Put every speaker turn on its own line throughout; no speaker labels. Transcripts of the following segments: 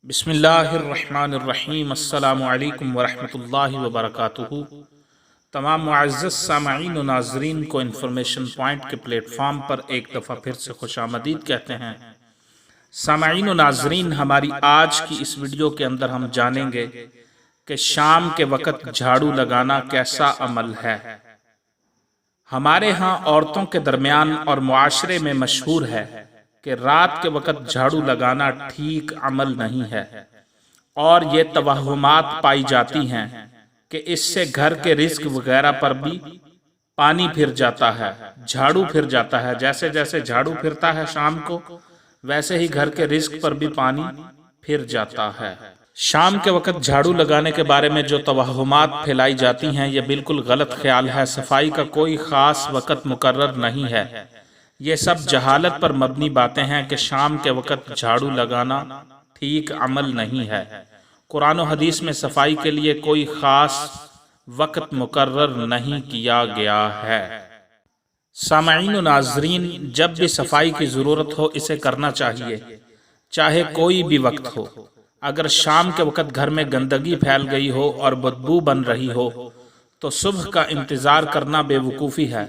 بسم اللہ الرحمن الرحیم۔ السلام علیکم ورحمۃ اللہ وبرکاتہ۔ تمام معزز سامعین و ناظرین کو انفارمیشن پوائنٹ کے پلیٹ فارم پر ایک دفعہ پھر سے خوش آمدید کہتے ہیں۔ سامعین و ناظرین، ہماری آج کی اس ویڈیو کے اندر ہم جانیں گے کہ شام کے وقت جھاڑو لگانا کیسا عمل ہے۔ ہمارے ہاں عورتوں کے درمیان اور معاشرے میں مشہور ہے کہ رات کے وقت جھاڑو لگانا ٹھیک عمل نہیں ہے، اور یہ توہمات پائی جاتی ہیں کہ اس سے گھر کے رزق وغیرہ پر بھی پانی پھر جاتا ہے، جھاڑو پھر جاتا ہے۔ جیسے جیسے جھاڑو پھرتا ہے شام کو، ویسے ہی گھر کے رزق پر بھی پانی پھر جاتا ہے۔ شام کے وقت جھاڑو لگانے کے بارے میں جو توہمات پھیلائی جاتی ہیں، یہ بالکل غلط خیال ہے۔ صفائی کا کوئی خاص وقت مقرر نہیں ہے، یہ سب جہالت پر مبنی باتیں ہیں کہ شام کے وقت جھاڑو لگانا ٹھیک عمل نہیں ہے۔ قرآن و حدیث میں صفائی کے لیے کوئی خاص وقت مقرر نہیں کیا گیا ہے۔ سامعین و ناظرین، جب بھی صفائی کی ضرورت ہو اسے کرنا چاہیے، چاہے کوئی بھی وقت ہو۔ اگر شام کے وقت گھر میں گندگی پھیل گئی ہو اور بدبو بن رہی ہو تو صبح کا انتظار کرنا بے وقوفی ہے۔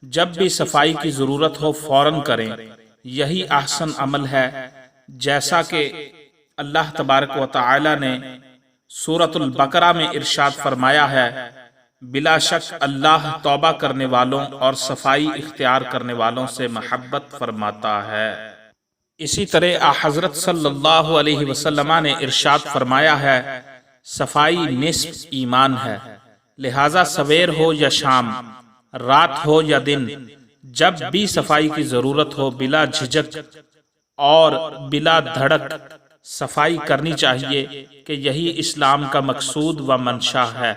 جب بھی صفائی کی ضرورت ہو فوراً کریں، یہی احسن عمل ہے۔ جیسا کہ اللہ تبارک و تعالی نے سورۃ البقرہ میں ارشاد فرمایا ہے، بلا شک اللہ توبہ کرنے والوں اور صفائی اختیار کرنے والوں سے محبت فرماتا ہے۔ اسی طرح حضرت صلی اللہ علیہ وسلم نے ارشاد فرمایا ہے، صفائی نصف ایمان ہے، لہذا سویر ہو یا شام، رات ہو یا دن، جب بھی صفائی کی ضرورت ہو بلا جھجک اور بلا دھڑک صفائی کرنی چاہیے کہ یہی اسلام کا مقصود و منشا ہے۔